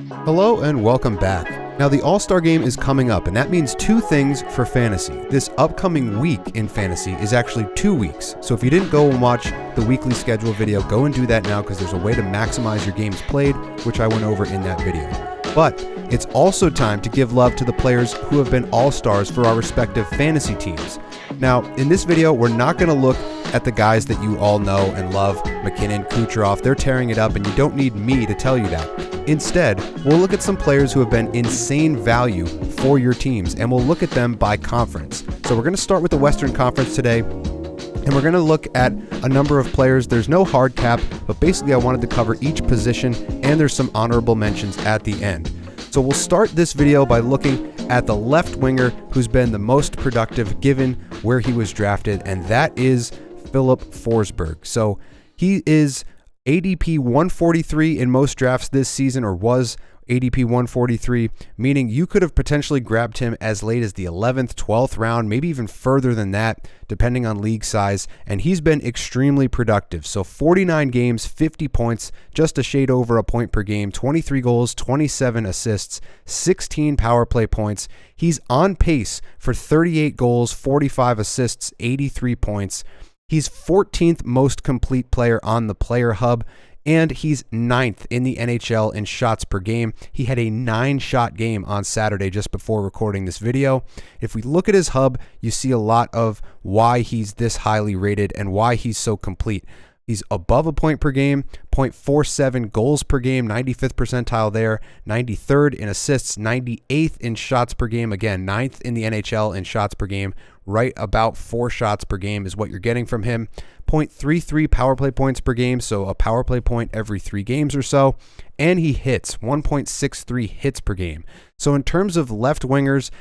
Hello and welcome back. Now the All-Star Game is coming up, and that means two things for fantasy. This upcoming week in fantasy is actually 2 weeks. So if you didn't go and watch the weekly schedule video, go and do that now because there's a way to maximize your games played, which I went over in that video. But it's also time to give love to the players who have been All-Stars for our respective fantasy teams. Now, in this video, we're not going to look at the guys that you all know and love, McKinnon, Kucherov. They're tearing it up, and you don't need me to tell you that. Instead, we'll look at some players who have been insane value for your teams, and we'll look at them by conference. So we're going to start with the Western Conference today, and we're going to look at a number of players. There's no hard cap, but basically I wanted to cover each position, and there's some honorable mentions at the end. So we'll start this video by looking at the left winger who's been the most productive given where he was drafted, and that is Filip Forsberg. So he is ADP 143 in most drafts this season, or was ADP 143, meaning you could have potentially grabbed him as late as the 11th, 12th round, maybe even further than that, depending on league size, and he's been extremely productive. So 49 games, 50 points, just a shade over a point per game, 23 goals, 27 assists, 16 power play points. He's on pace for 38 goals, 45 assists, 83 points. He's 14th most complete player on the Player Hub, and he's 9th in the NHL in shots per game. He had a 9-shot game on Saturday just before recording this video. If we look at his hub, you see a lot of why he's this highly rated and why he's so complete. He's above a point per game, 0.47 goals per game, 95th percentile there, 93rd in assists, 98th in shots per game, again, 9th in the NHL in shots per game, right about 4 shots per game is what you're getting from him. 0.33 power play points per game, so a power play point every 3 games or so, and he hits 1.63 hits per game. So in terms of left wingers,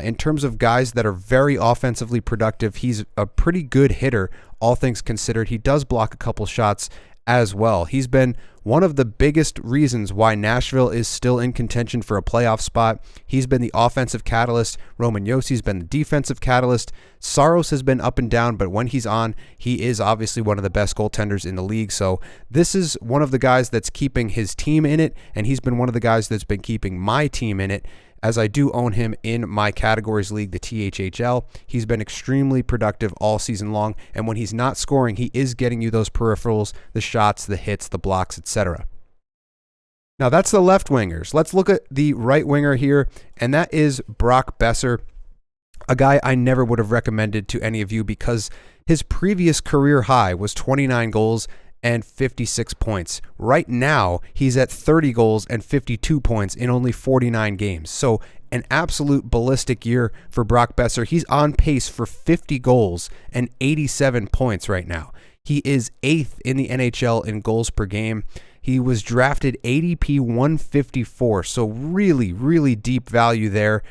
in terms of guys that are very offensively productive, he's a pretty good hitter, all things considered. He does block a couple shots as well. He's been one of the biggest reasons why Nashville is still in contention for a playoff spot. He's been the offensive catalyst. Roman Jossi's been the defensive catalyst. Saros has been up and down, but when he's on, he is obviously one of the best goaltenders in the league. So this is one of the guys that's keeping his team in it, and he's been one of the guys that's been keeping my team in it, as I do own him in my categories league, the THHL. He's been extremely productive all season long, and when he's not scoring, he is getting you those peripherals, the shots, the hits, the blocks, etc. Now that's the left wingers. Let's look at the right winger here, and that is Brock Boeser, a guy I never would have recommended to any of you because his previous career high was 29 goals and 56 points. Right now, he's at 30 goals and 52 points in only 49 games. So an absolute ballistic year for Brock Boeser. He's on pace for 50 goals and 87 points right now. He is 8th in the NHL in goals per game. He was drafted ADP 154, so really, really deep value there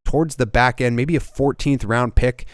towards the back end, maybe a 14th round pick,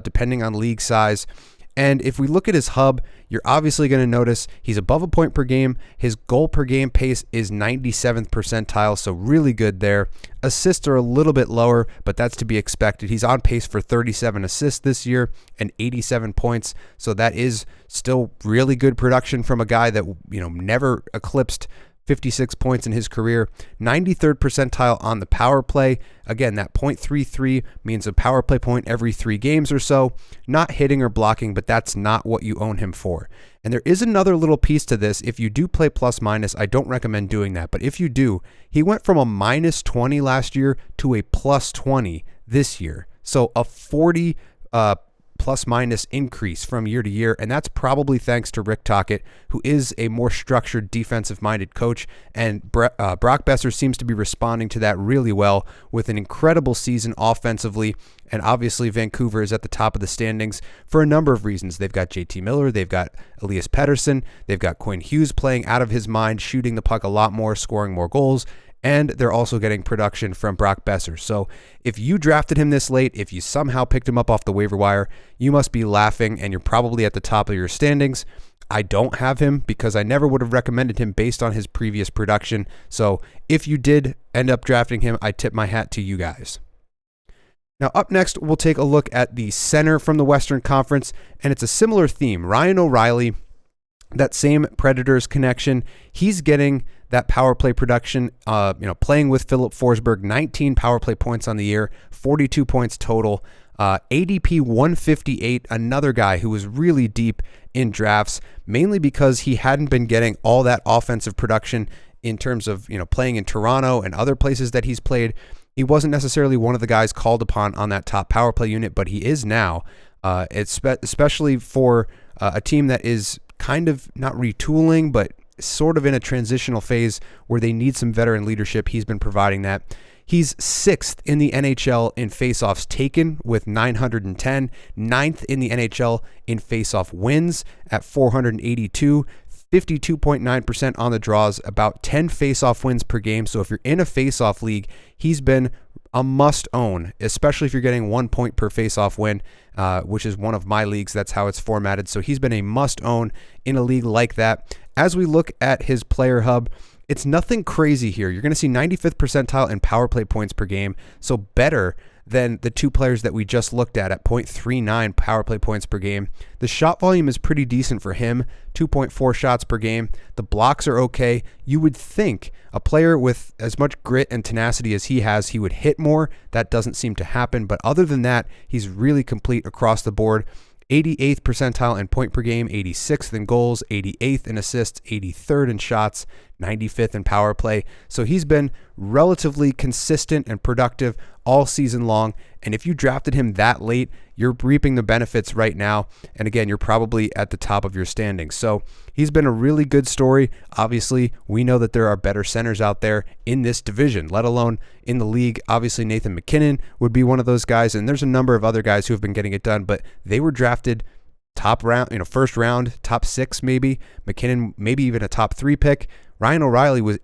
depending on league size. And if we look at his hub, you're obviously going to notice he's above a point per game. His goal per game pace is 97th percentile, so really good there. Assists are a little bit lower, but that's to be expected. He's on pace for 37 assists this year and 87 points, so that is still really good production from a guy that, never eclipsed 56 points in his career. 93rd percentile on the power play. Again, that 0.33 means a power play point every 3 games or so. Not hitting or blocking, but that's not what you own him for. And there is another little piece to this. If you do play plus minus, I don't recommend doing that. But if you do, he went from a minus 20 last year to a plus 20 this year. So a 40 plus minus increase from year to year, and that's probably thanks to Rick Tocchet, who is a more structured defensive-minded coach, and Brock Boeser seems to be responding to that really well with an incredible season offensively, and obviously Vancouver is at the top of the standings for a number of reasons. They've got JT Miller, they've got Elias Pettersson, they've got Quinn Hughes playing out of his mind, shooting the puck a lot more, scoring more goals, and they're also getting production from Brock Boeser. So if you drafted him this late, if you somehow picked him up off the waiver wire, you must be laughing, and you're probably at the top of your standings. I don't have him because I never would have recommended him based on his previous production. So if you did end up drafting him, I tip my hat to you guys. Now up next, we'll take a look at the center from the Western Conference, and it's a similar theme. Ryan O'Reilly, that same Predators connection, he's getting that power play production, playing with Filip Forsberg, 19 power play points on the year, 42 points total. ADP 158, another guy who was really deep in drafts, mainly because he hadn't been getting all that offensive production in terms of, playing in Toronto and other places that he's played. He wasn't necessarily one of the guys called upon on that top power play unit, but he is now, especially for a team that is kind of not retooling, but sort of in a transitional phase where they need some veteran leadership. He's been providing that. He's 6th in the NHL in faceoffs taken with 910, 9th in the NHL in faceoff wins at 482, 52.9% on the draws, about 10 faceoff wins per game. So if you're in a faceoff league, he's been a must own, especially if you're getting 1 point per faceoff win, which is one of my leagues. That's how it's formatted. So he's been a must own in a league like that. As we look at his player hub, it's nothing crazy here. You're going to see 95th percentile in power play points per game, so better than the two players that we just looked at 0.39 power play points per game. The shot volume is pretty decent for him, 2.4 shots per game. The blocks are okay. You would think a player with as much grit and tenacity as he has, he would hit more. That doesn't seem to happen, but other than that, he's really complete across the board. 88th percentile in point per game, 86th in goals, 88th in assists, 83rd in shots, 95th in power play. So he's been relatively consistent and productive all season long. And if you drafted him that late, you're reaping the benefits right now. And again, you're probably at the top of your standings. So he's been a really good story. Obviously, we know that there are better centers out there in this division, let alone in the league. Obviously, Nathan MacKinnon would be one of those guys. And there's a number of other guys who have been getting it done, but they were drafted top round, first round, top 6 maybe. MacKinnon, maybe even a top 3 pick. Ryan O'Reilly was,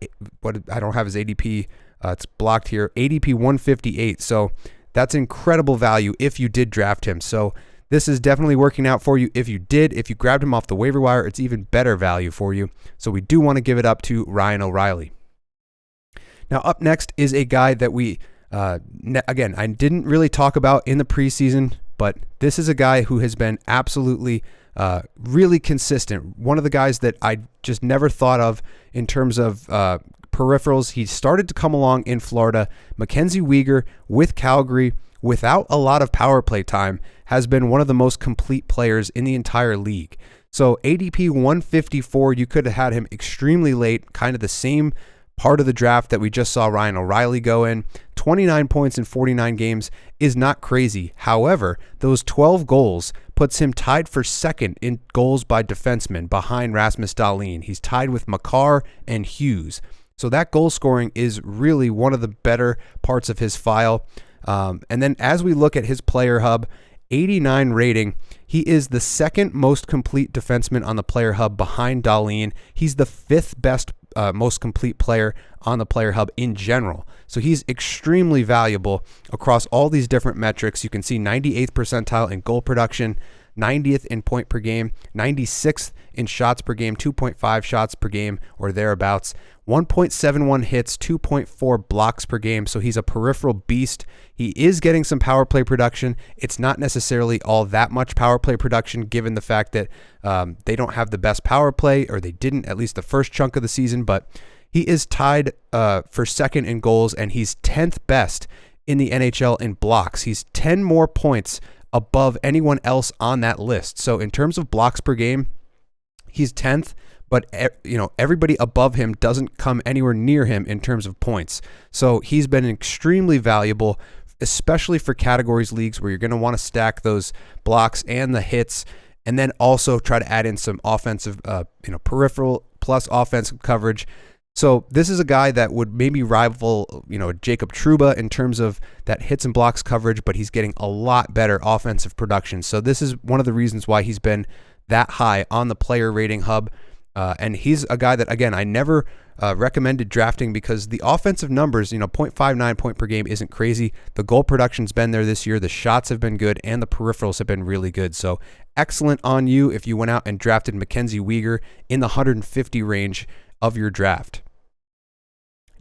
I don't have his ADP, it's blocked here, ADP 158. So that's incredible value if you did draft him. So this is definitely working out for you if you did. If you grabbed him off the waiver wire, it's even better value for you. So we do want to give it up to Ryan O'Reilly. Now up next is a guy that we, again, I didn't really talk about in the preseason, but this is a guy who has been absolutely really consistent. One of the guys that I just never thought of in terms of peripherals. He started to come along in Florida. Mackenzie Weegar with Calgary, without a lot of power play time, has been one of the most complete players in the entire league. So ADP 154, you could have had him extremely late, kind of the same part of the draft that we just saw Ryan O'Reilly go in. 29 points in 49 games is not crazy. However, those 12 goals puts him tied for second in goals by defensemen behind Rasmus Dahlin. He's tied with Makar and Hughes. So that goal scoring is really one of the better parts of his file. And then as we look at his player hub, 89 rating, he is the second most complete defenseman on the player hub behind Dahlin. He's the 5th best most complete player on the player hub in general. So he's extremely valuable across all these different metrics. You can see 98th percentile in goal production, 90th in point per game, 96th in shots per game, 2.5 shots per game or thereabouts, 1.71 hits, 2.4 blocks per game. So he's a peripheral beast. He is getting some power play production. It's not necessarily all that much power play production given the fact that they don't have the best power play, or they didn't at least the first chunk of the season, but he is tied for second in goals, and he's 10th best in the NHL in blocks. He's 10 more points above anyone else on that list. So in terms of blocks per game, he's 10th, but everybody above him doesn't come anywhere near him in terms of points. So he's been extremely valuable, especially for categories leagues where you're going to want to stack those blocks and the hits, and then also try to add in some offensive, peripheral plus offensive coverage. So this is a guy that would maybe rival, Jacob Trouba in terms of that hits and blocks coverage, but he's getting a lot better offensive production. So this is one of the reasons why he's been that high on the player rating hub. And he's a guy that, again, I never recommended drafting because the offensive numbers, 0.59 point per game isn't crazy. The goal production's been there this year. The shots have been good, and the peripherals have been really good. So excellent on you if you went out and drafted Mackenzie Weegar in the 150 range of your draft.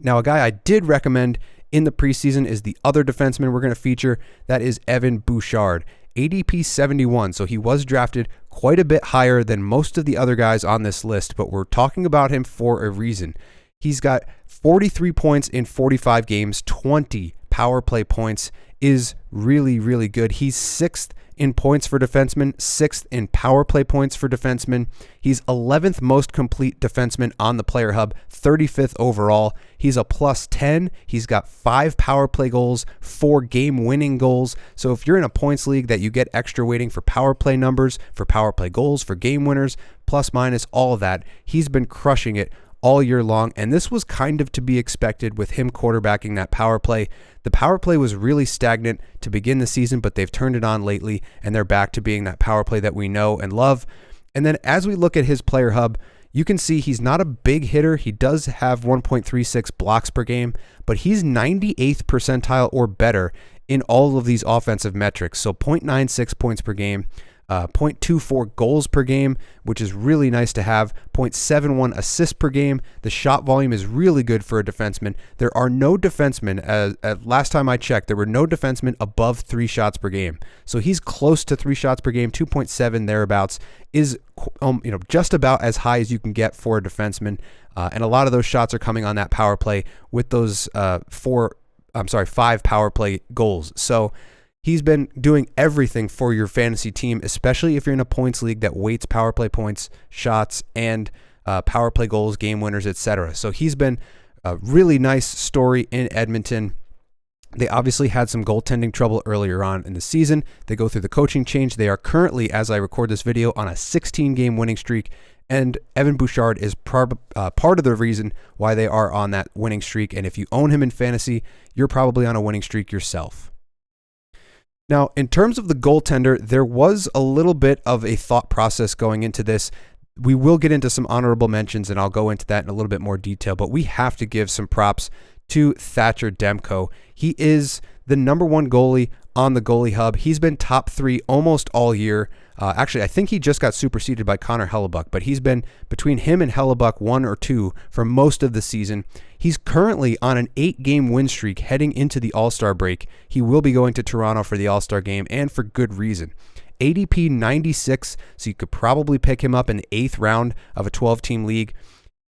Now, a guy I did recommend in the preseason is the other defenseman we're going to feature. That is Evan Bouchard, ADP 71. So he was drafted quite a bit higher than most of the other guys on this list, but we're talking about him for a reason. He's got 43 points in 45 games, 20 power play points is really, really good. He's 6th in points for defensemen, 6th in power play points for defensemen. He's 11th most complete defenseman on the player hub, 35th overall. He's a +10. He's got 5 power play goals, 4 game-winning goals. So if you're in a points league that you get extra weighting for power play numbers, for power play goals, for game winners, plus minus, all of that, he's been crushing it all year long, and this was kind of to be expected with him quarterbacking that power play. The power play was really stagnant to begin the season, but they've turned it on lately, and they're back to being that power play that we know and love. And then as we look at his player hub, you can see he's not a big hitter. He does have 1.36 blocks per game, but he's 98th percentile or better in all of these offensive metrics. So 0.96 points per game, 0.24 goals per game, which is really nice to have, 0.71 assists per game. The shot volume is really good for a defenseman. There are no defensemen, last time I checked, there were no defensemen above 3 shots per game. So he's close to 3 shots per game, 2.7 thereabouts, is just about as high as you can get for a defenseman. And a lot of those shots are coming on that power play with those 5 power play goals. So he's been doing everything for your fantasy team, especially if you're in a points league that weights power play points, shots, and power play goals, game winners, etc. So he's been a really nice story in Edmonton. They obviously had some goaltending trouble earlier on in the season. They go through the coaching change. They are currently, as I record this video, on a 16-game winning streak, and Evan Bouchard is part of the reason why they are on that winning streak. And if you own him in fantasy, you're probably on a winning streak yourself. Now, in terms of the goaltender, there was a little bit of a thought process going into this. We will get into some honorable mentions, and I'll go into that in a little bit more detail, but we have to give some props to Thatcher Demko. He is the #1 goalie on the goalie hub. He's been top 3 almost all year. Actually, I think he just got superseded by Connor Hellebuck, but he's been between him and Hellebuck 1 or 2 for most of the season. He's currently on an 8-game win streak heading into the All-Star break. He will be going to Toronto for the All-Star game, and for good reason. ADP 96, so you could probably pick him up in the 8th round of a 12-team league.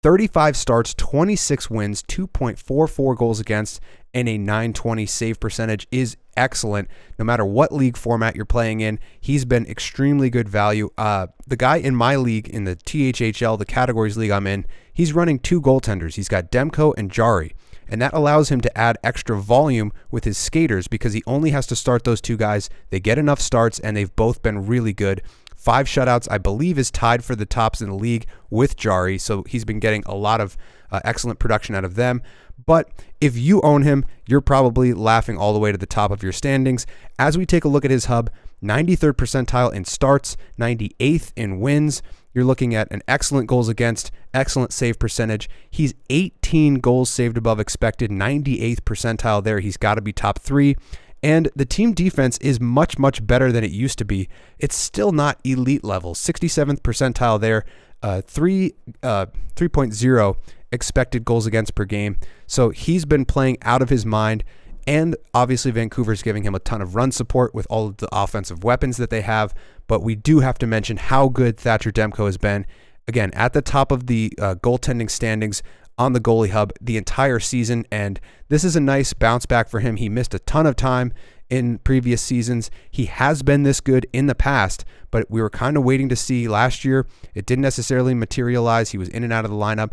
35 starts, 26 wins, 2.44 goals against, and a .920 save percentage is excellent. No matter what league format you're playing in, he's been extremely good value. The guy in my league, in the THHL, the categories league I'm in, he's running 2 goaltenders. He's got Demko and Jari, and that allows him to add extra volume with his skaters because he only has to start those 2 guys. They get enough starts, and they've both been really good. 5 shutouts, I believe, is tied for the tops in the league with Jari, so he's been getting a lot of excellent production out of them. But if you own him, you're probably laughing all the way to the top of your standings. As we take a look at his hub, 93rd percentile in starts, 98th in wins. You're looking at an excellent goals against, excellent save percentage. He's 18 goals saved above expected, 98th percentile there. He's got to be top 3. And the team defense is much, much better than it used to be. It's still not elite level. 67th percentile there, 3.0 expected goals against per game. So he's been playing out of his mind. And obviously Vancouver's giving him a ton of run support with all of the offensive weapons that they have. But we do have to mention how good Thatcher Demko has been. Again, at the top of the goaltending standings on the goalie hub the entire season, and this is a nice bounce back for him. He missed a ton of time in previous seasons. He has been this good in the past, but we were kind of waiting to see last year. It didn't necessarily materialize. He was in and out of the lineup.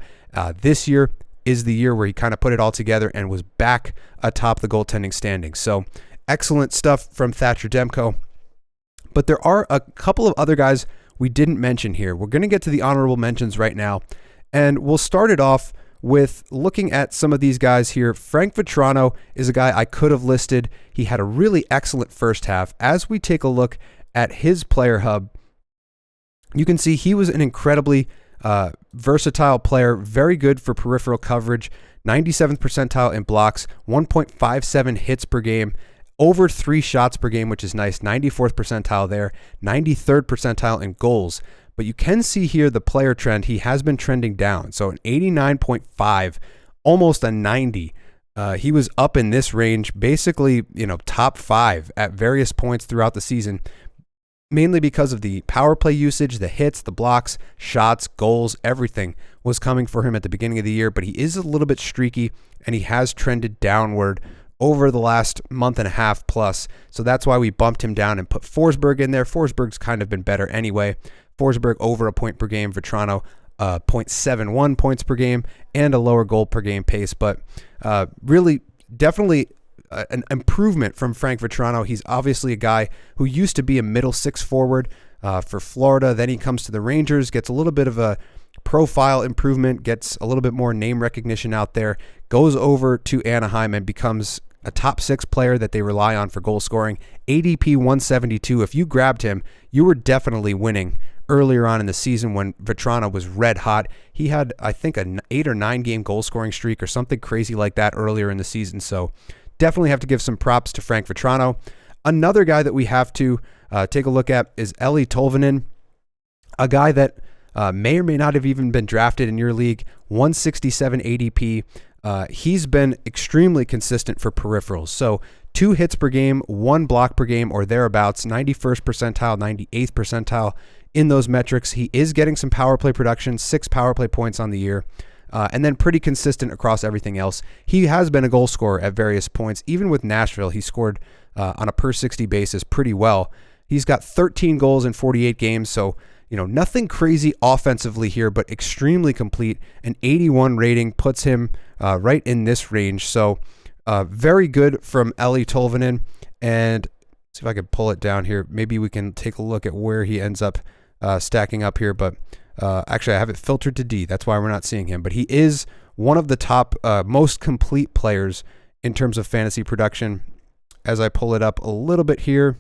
This year is the year where he kind of put it all together and was back atop the goaltending standings. So excellent stuff from Thatcher Demko. But there are a couple of other guys we didn't mention here. We're going to get to the honorable mentions right now, and we'll start it off with looking at some of these guys here. Frank Vatrano is a guy I could have listed. He had a really excellent first half. As we take a look at his player hub, you can see he was an incredibly versatile player, very good for peripheral coverage, 97th percentile in blocks, 1.57 hits per game, over 3 shots per game, which is nice, 94th percentile there, 93rd percentile in goals. But you can see here the player trend. He has been trending down. So an 89.5, almost a 90. He was up in this range, basically, top 5 at various points throughout the season. mainly because of the power play usage, the hits, the blocks, shots, goals, everything was coming for him at the beginning of the year, but he is a little bit streaky and he has trended downward over the last month and a half plus. So that's why we bumped him down and put Forsberg in there. Forsberg's kind of been better anyway. Forsberg over a point per game, Vetrano 0.71 points per game and a lower goal per game pace, but really definitely an improvement from Frank Vetrano. He's obviously a guy who used to be a middle six forward for Florida. Then he comes to the Rangers, gets a little bit of a profile improvement, gets a little bit more name recognition out there, goes over to Anaheim and becomes a top six player that they rely on for goal scoring. ADP 172. If you grabbed him, you were definitely winning earlier on in the season when Vetrano was red hot. He had, I think, an 8 or 9 game goal scoring streak or something crazy like that earlier in the season. So definitely have to give some props to Frank Vetrano. Another guy that we have to take a look at is Eli Tolvanen, a guy that may or may not have even been drafted in your league. 167 ADP. He's been extremely consistent for peripherals. So 2 hits per game, 1 block per game or thereabouts, 91st percentile, 98th percentile in those metrics. He is getting some power play production, 6 power play points on the year, and then pretty consistent across everything else. He has been a goal scorer at various points. Even with Nashville, he scored on a per 60 basis pretty well. He's got 13 goals in 48 games, so nothing crazy offensively here, but extremely complete. An 81 rating puts him right in this range. So very good from Eli Tolvanen. And see if I can pull it down here. Maybe we can take a look at where he ends up stacking up here. But actually, I have it filtered to D. That's why we're not seeing him. But he is one of the top most complete players in terms of fantasy production. As I pull it up a little bit here.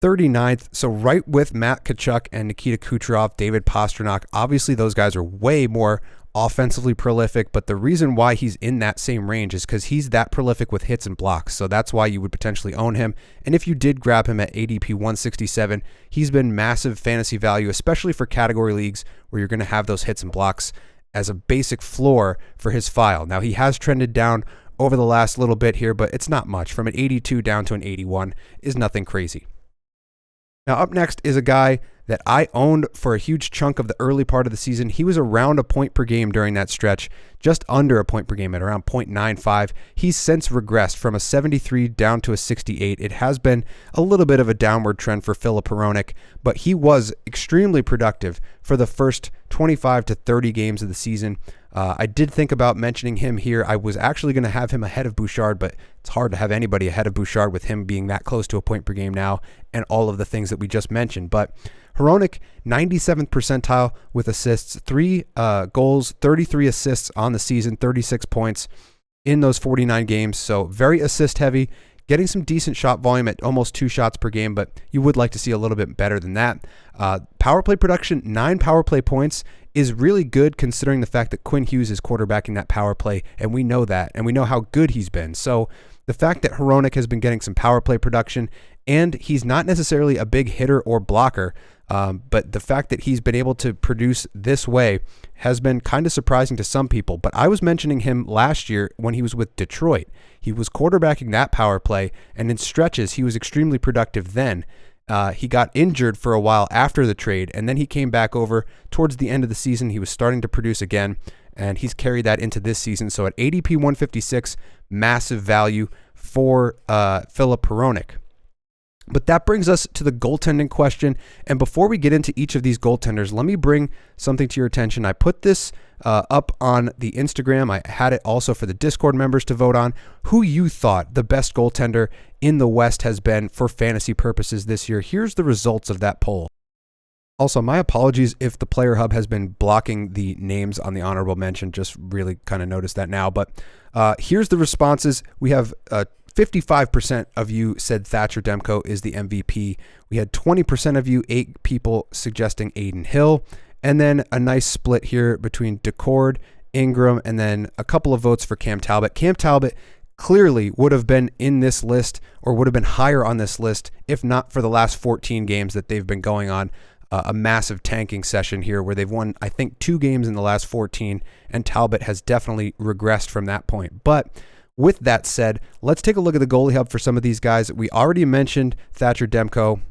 39th, so right with Matt Tkachuk and Nikita Kucherov, David Pastrnak. Obviously, those guys are way more offensively prolific, but the reason why he's in that same range is because he's that prolific with hits and blocks, so that's why you would potentially own him. And if you did grab him at ADP 167, he's been massive fantasy value, especially for category leagues where you're going to have those hits and blocks as a basic floor for his file. Now, he has trended down over the last little bit here, but it's not much. From an 82 down to an 81 is nothing crazy. Now, up next is a guy that I owned for a huge chunk of the early part of the season. He was around a point per game during that stretch, just under a point per game at around 0.95. He's since regressed from a 73 down to a 68. It has been a little bit of a downward trend for Filip, but he was extremely productive for the first 25 to 30 games of the season. I did think about mentioning him here. I was actually going to have him ahead of Bouchard, but it's hard to have anybody ahead of Bouchard with him being that close to a point per game now and all of the things that we just mentioned. But Hronek, 97th percentile with assists, 3 goals, 33 assists on the season, 36 points in those 49 games. So very assist heavy, getting some decent shot volume at almost 2 shots per game, but you would like to see a little bit better than that. Power play production, 9 power play points is really good considering the fact that Quinn Hughes is quarterbacking that power play, and we know that, and we know how good he's been. So the fact that Hronek has been getting some power play production, and he's not necessarily a big hitter or blocker, but the fact that he's been able to produce this way has been kind of surprising to some people. But I was mentioning him last year when he was with Detroit. He was quarterbacking that power play, and in stretches, he was extremely productive then. He got injured for a while after the trade, and then he came back over towards the end of the season. He was starting to produce again, and he's carried that into this season. So at ADP 156, massive value for Filip Hronek. But that brings us to the goaltending question. And before we get into each of these goaltenders, let me bring something to your attention. I put this up on the Instagram. I had it also for the Discord members to vote on who you thought the best goaltender in the West has been for fantasy purposes this year. Here's the results of that poll. Also, my apologies if the Player Hub has been blocking the names on the honorable mention. Just really kind of noticed that now. But here's the responses. We have 55% of you said Thatcher Demko is the MVP. We had 20% of you, 8 people suggesting Aiden Hill. And then a nice split here between Decord, Ingram, and then a couple of votes for Cam Talbot. Cam Talbot clearly would have been in this list or would have been higher on this list if not for the last 14 games that they've been going on. A massive tanking session here where they've won, I think, 2 games in the last 14, and Talbot has definitely regressed from that point. But With that said, let's take a look at the goalie hub for some of these guys. We already mentioned Thatcher, Demko.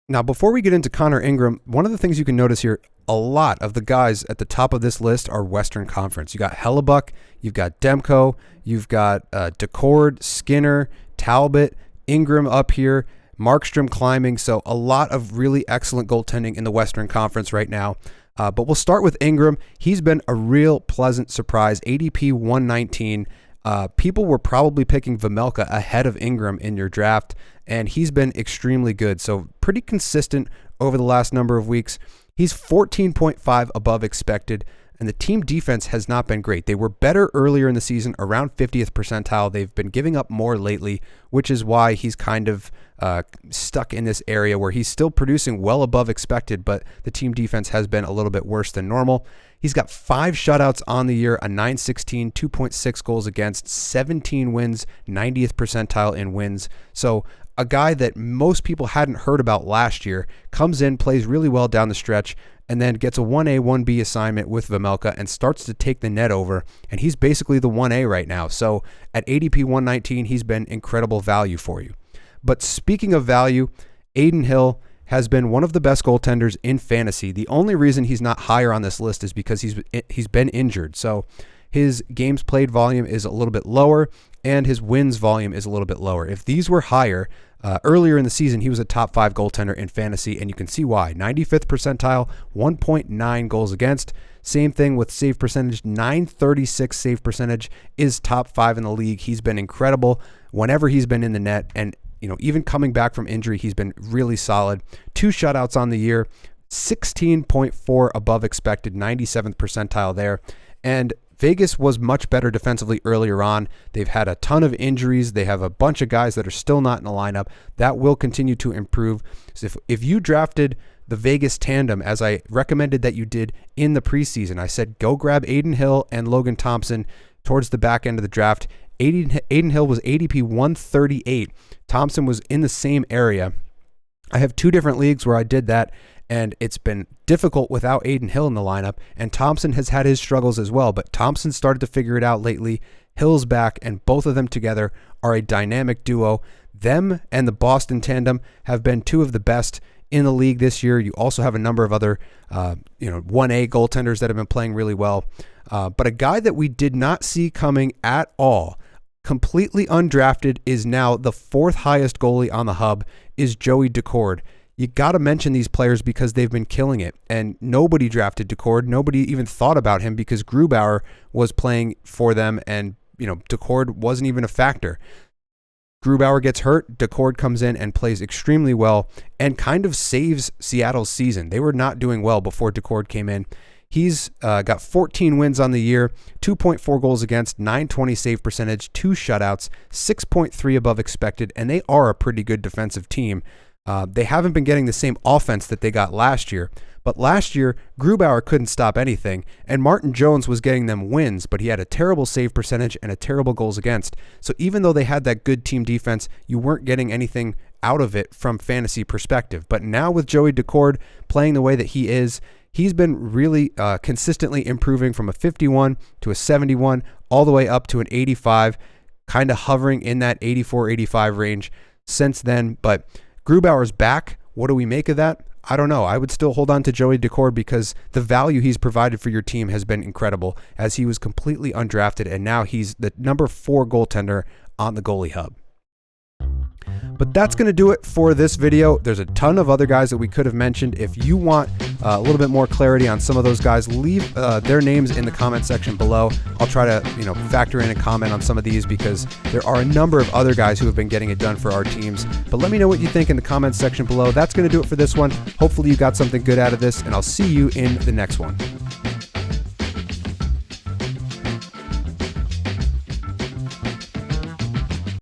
Now, before we get into Connor Ingram, one of the things you can notice here, a lot of the guys at the top of this list are Western Conference. You got Hellebuck, you've got Demko, you've got Decord, Skinner, Talbot, Ingram up here, Markstrom climbing. So a lot of really excellent goaltending in the Western Conference right now. But we'll start with Ingram. He's been a real pleasant surprise. ADP 119. People were probably picking Vejmelka ahead of Ingram in your draft, and he's been extremely good. So pretty consistent over the last number of weeks. He's 14.5 above expected, and the team defense has not been great. They were better earlier in the season, around 50th percentile. They've been giving up more lately, which is why he's kind of stuck in this area where he's still producing well above expected, but the team defense has been a little bit worse than normal. He's got 5 shutouts on the year, a 916, 2.6 goals against, 17 wins, 90th percentile in wins. So a guy that most people hadn't heard about last year comes in, plays really well down the stretch, and then gets a 1A, 1B assignment with Vejmelka and starts to take the net over. And he's basically the 1A right now. So at ADP 119, he's been incredible value for you. But speaking of value, Adin Hill has been one of the best goaltenders in fantasy. The only reason he's not higher on this list is because he's been injured. So his games played volume is a little bit lower and his wins volume is a little bit lower. If these were higher, earlier in the season, he was a top 5 goaltender in fantasy, and you can see why. 95th percentile, 1.9 goals against. Same thing with save percentage, 936 save percentage, is top 5 in the league. He's been incredible whenever he's been in the net, and even coming back from injury, he's been really solid. 2 shutouts on the year, 16.4 above expected, 97th percentile there. And Vegas was much better defensively earlier on. They've had a ton of injuries. They have a bunch of guys that are still not in the lineup. That will continue to improve. So if you drafted the Vegas tandem, as I recommended that you did in the preseason, I said go grab Adin Hill and Logan Thompson towards the back end of the draft. Adin Hill was ADP 138. Thompson was in the same area. I have 2 different leagues where I did that, and it's been difficult without Adin Hill in the lineup, and Thompson has had his struggles as well, but Thompson started to figure it out lately. Hill's back, and both of them together are a dynamic duo. Them and the Boston tandem have been 2 of the best in the league this year. You also have a number of other 1A goaltenders that have been playing really well. But a guy that we did not see coming at all, completely undrafted, is now the 4th highest goalie on the hub, is Joey Decord. You got to mention these players because they've been killing it, and nobody drafted Decord. Nobody even thought about him because Grubauer was playing for them, and Decord wasn't even a factor. Grubauer gets hurt, Decord comes in and plays extremely well and kind of saves Seattle's season. They were not doing well before Decord came in. He's got 14 wins on the year, 2.4 goals against, 920 save percentage, 2 shutouts, 6.3 above expected, and they are a pretty good defensive team. They haven't been getting the same offense that they got last year, but last year, Grubauer couldn't stop anything, and Martin Jones was getting them wins, but he had a terrible save percentage and a terrible goals against. So even though they had that good team defense, you weren't getting anything out of it from fantasy perspective. But now with Joey Decord playing the way that he is, he's been really consistently improving from a 51 to a 71, all the way up to an 85, kind of hovering in that 84-85 range since then. But Grubauer's back. What do we make of that? I don't know. I would still hold on to Joey Decord because the value he's provided for your team has been incredible, as he was completely undrafted, and now he's the number 4 goaltender on the goalie hub. But that's going to do it for this video. There's a ton of other guys that we could have mentioned. If you want a little bit more clarity on some of those guys, leave their names in the comment section below. I'll try to factor in a comment on some of these because there are a number of other guys who have been getting it done for our teams. But let me know what you think in the comments section below. That's going to do it for this one. Hopefully you got something good out of this, and I'll see you in the next one.